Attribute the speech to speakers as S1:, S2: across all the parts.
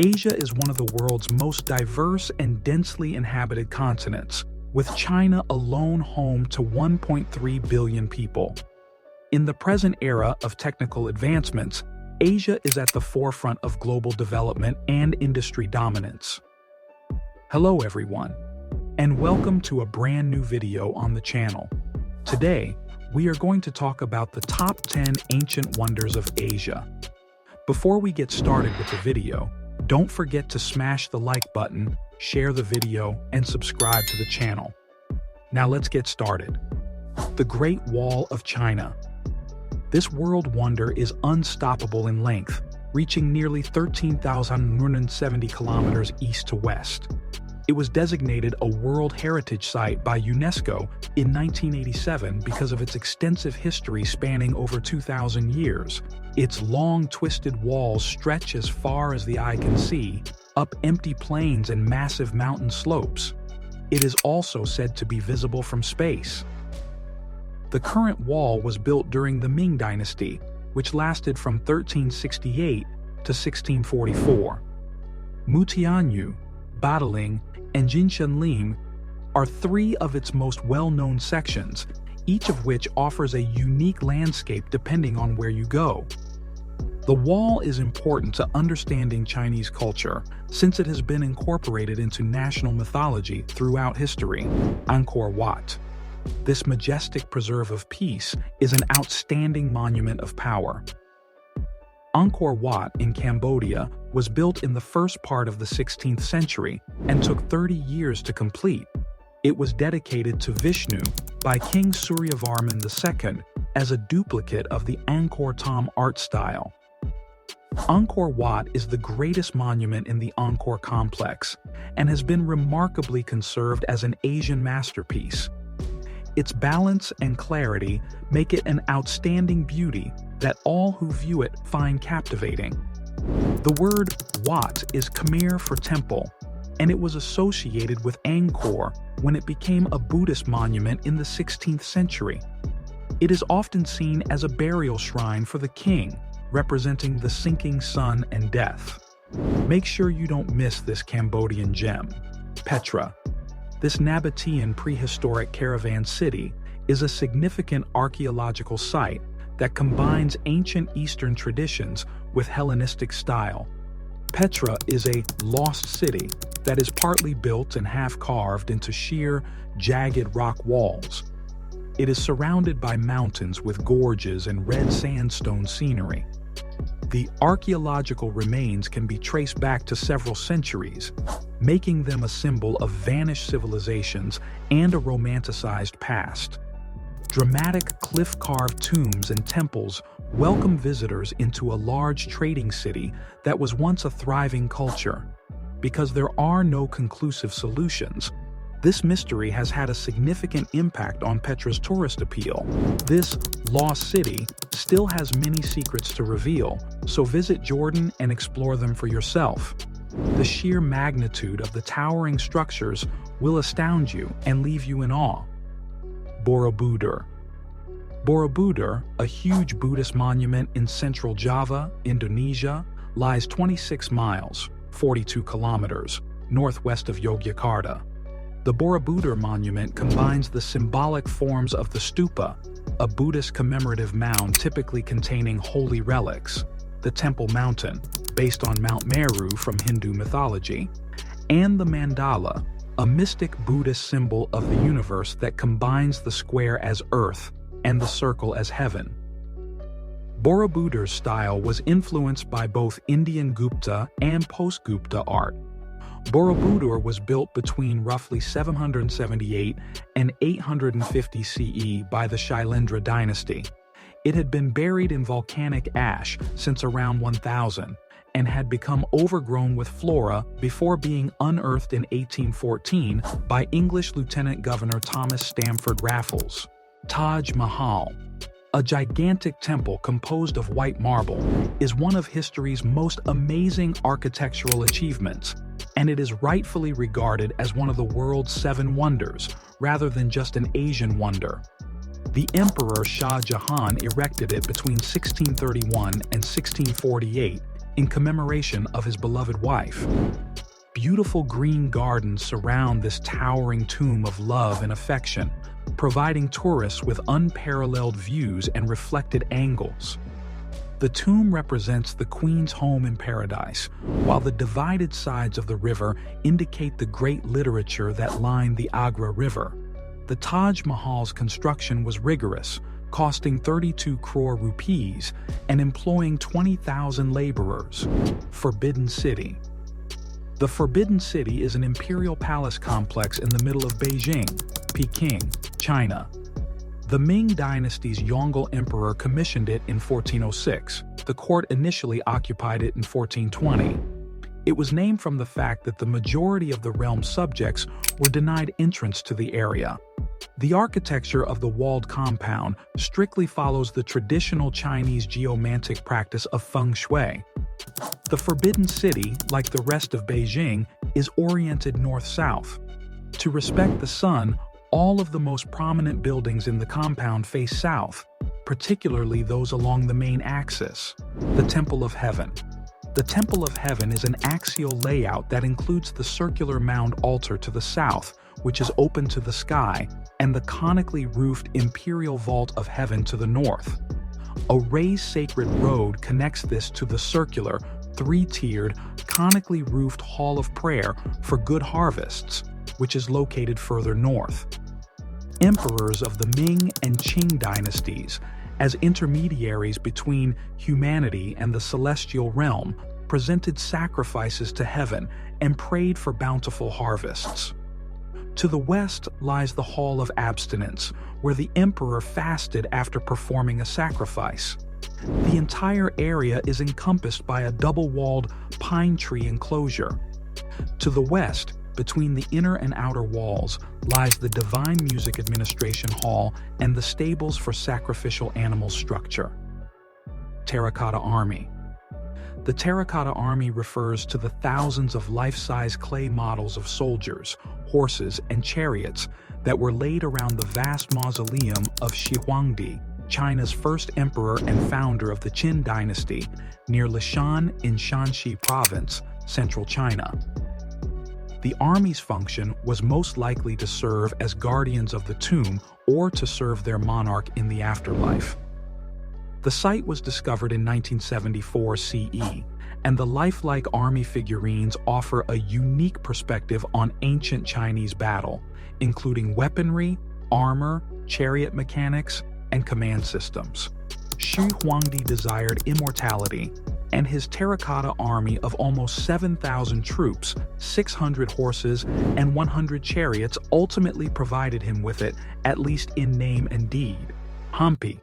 S1: Asia is one of the world's most diverse and densely inhabited continents, with China alone home to 1.3 billion people. In the present era of technical advancements, Asia is at the forefront of global development and industry dominance. Hello everyone, and welcome to a brand new video on the channel. Today, we are going to talk about the top 10 ancient wonders of Asia. Before we get started with the video, don't forget to smash the like button, share the video, and subscribe to the channel. Now let's get started. The Great Wall of China. This world wonder is unstoppable in length, reaching nearly 13,170 kilometers east to west. It was designated a World Heritage Site by UNESCO in 1987 because of its extensive history spanning over 2,000 years. Its long, twisted walls stretch as far as the eye can see, up empty plains and massive mountain slopes. It is also said to be visible from space. The current wall was built during the Ming Dynasty, which lasted from 1368 to 1644. Mutianyu, Badaling, and Jinshanlim are three of its most well-known sections, each of which offers a unique landscape depending on where you go. The wall is important to understanding Chinese culture since it has been incorporated into national mythology throughout history. Angkor Wat. This majestic preserve of peace is an outstanding monument of power. Angkor Wat in Cambodia was built in the first part of the 16th century and took 30 years to complete. It was dedicated to Vishnu by King Suryavarman II as a duplicate of the Angkor Thom art style. Angkor Wat is the greatest monument in the Angkor complex and has been remarkably conserved as an Asian masterpiece. Its balance and clarity make it an outstanding beauty that all who view it find captivating. The word Wat is Khmer for temple, and it was associated with Angkor when it became a Buddhist monument in the 16th century. It is often seen as a burial shrine for the king, representing the sinking sun and death. Make sure you don't miss this Cambodian gem. Petra. This Nabatean prehistoric caravan city is a significant archaeological site that combines ancient Eastern traditions with Hellenistic style. Petra is a lost city that is partly built and half carved into sheer, jagged rock walls. It is surrounded by mountains with gorges and red sandstone scenery. The archaeological remains can be traced back to several centuries, making them a symbol of vanished civilizations and a romanticized past. Dramatic cliff-carved tombs and temples welcome visitors into a large trading city that was once a thriving culture. Because there are no conclusive solutions, this mystery has had a significant impact on Petra's tourist appeal. This lost city still has many secrets to reveal, so visit Jordan and explore them for yourself. The sheer magnitude of the towering structures will astound you and leave you in awe. Borobudur. Borobudur, a huge Buddhist monument in central Java, Indonesia, lies 26 miles, 42 kilometers, northwest of Yogyakarta. The Borobudur monument combines the symbolic forms of the stupa, a Buddhist commemorative mound typically containing holy relics, the Temple Mountain, based on Mount Meru from Hindu mythology, and the mandala, a mystic Buddhist symbol of the universe that combines the square as earth and the circle as heaven. Borobudur's style was influenced by both Indian Gupta and post-Gupta art. Borobudur was built between roughly 778 and 850 CE by the Shailendra dynasty. It had been buried in volcanic ash since around 1000 and had become overgrown with flora before being unearthed in 1814 by English Lieutenant Governor Thomas Stamford Raffles. Taj Mahal. A gigantic temple composed of white marble is one of history's most amazing architectural achievements, and it is rightfully regarded as one of the world's 7 wonders, rather than just an Asian wonder. The Emperor Shah Jahan erected it between 1631 and 1648 in commemoration of his beloved wife. Beautiful green gardens surround this towering tomb of love and affection, providing tourists with unparalleled views and reflected angles. The tomb represents the Queen's home in paradise, while the divided sides of the river indicate the great literature that lined the Agra River. The Taj Mahal's construction was rigorous, costing 32 crore rupees and employing 20,000 laborers. Forbidden City. The Forbidden City is an imperial palace complex in the middle of Beijing, Peking, China. The Ming Dynasty's Yongle Emperor commissioned it in 1406. The court initially occupied it in 1420. It was named from the fact that the majority of the realm's subjects were denied entrance to the area. The architecture of the walled compound strictly follows the traditional Chinese geomantic practice of feng shui. The Forbidden City, like the rest of Beijing, is oriented north-south. To respect the sun, all of the most prominent buildings in the compound face south, particularly those along the main axis. The Temple of Heaven. The Temple of Heaven is an axial layout that includes the circular mound altar to the south, which is open to the sky, and the conically roofed imperial vault of heaven to the north. A raised sacred road connects this to the circular, three-tiered, conically roofed Hall of Prayer for Good Harvests, which is located further north. Emperors of the Ming and Qing dynasties, as intermediaries between humanity and the celestial realm, presented sacrifices to heaven and prayed for bountiful harvests. To the west lies the Hall of Abstinence, where the emperor fasted after performing a sacrifice. The entire area is encompassed by a double-walled pine tree enclosure. To the west, between the inner and outer walls, lies the Divine Music Administration Hall and the stables for sacrificial animal structure. Terracotta Army. The Terracotta Army refers to the thousands of life-size clay models of soldiers, horses, and chariots that were laid around the vast mausoleum of Shi Huangdi, China's first emperor and founder of the Qin dynasty, near Lishan in Shanxi Province, central China. The army's function was most likely to serve as guardians of the tomb or to serve their monarch in the afterlife. The site was discovered in 1974 CE, and the lifelike army figurines offer a unique perspective on ancient Chinese battle, including weaponry, armor, chariot mechanics, and command systems. Shi Huangdi desired immortality, and his terracotta army of almost 7,000 troops, 600 horses, and 100 chariots ultimately provided him with it, at least in name and deed. Hampi.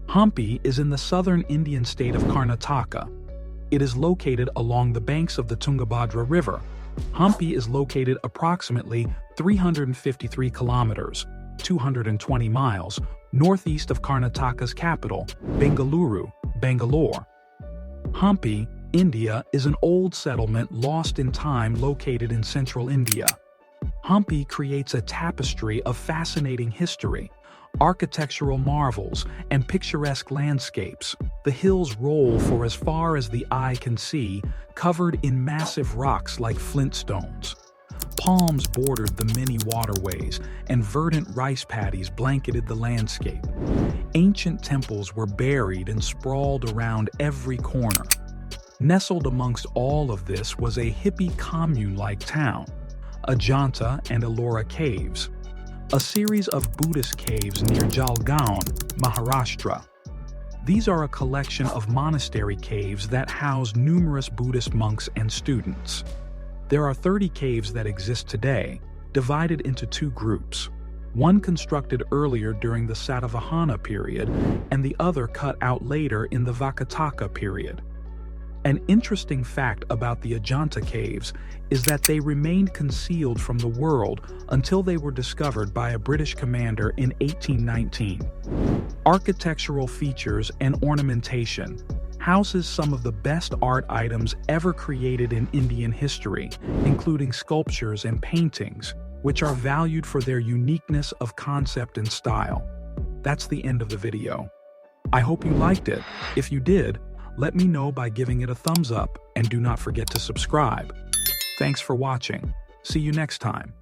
S1: Hampi is in the southern Indian state of Karnataka. It is located along the banks of the Tungabhadra River. Hampi is located approximately 353 kilometers, 220 miles, northeast of Karnataka's capital, Bengaluru, Bangalore. Hampi, India, is an old settlement lost in time located in central India. Hampi creates a tapestry of fascinating history, architectural marvels, and picturesque landscapes. The hills roll for as far as the eye can see, covered in massive rocks like flintstones. Palms bordered the many waterways, and verdant rice paddies blanketed the landscape. Ancient temples were buried and sprawled around every corner. Nestled amongst all of this was a hippie commune-like town, Ajanta and Ellora Caves, a series of Buddhist caves near Jalgaon, Maharashtra. These are a collection of monastery caves that house numerous Buddhist monks and students. There are 30 caves that exist today, divided into two groups, one constructed earlier during the Satavahana period and the other cut out later in the Vakataka period. An interesting fact about the Ajanta caves is that they remained concealed from the world until they were discovered by a British commander in 1819. Architectural features and ornamentation houses some of the best art items ever created in Indian history, including sculptures and paintings, which are valued for their uniqueness of concept and style. That's the end of the video. I hope you liked it. If you did, Let me know by giving it a thumbs up and do not forget to subscribe. Thanks for watching. See you next time.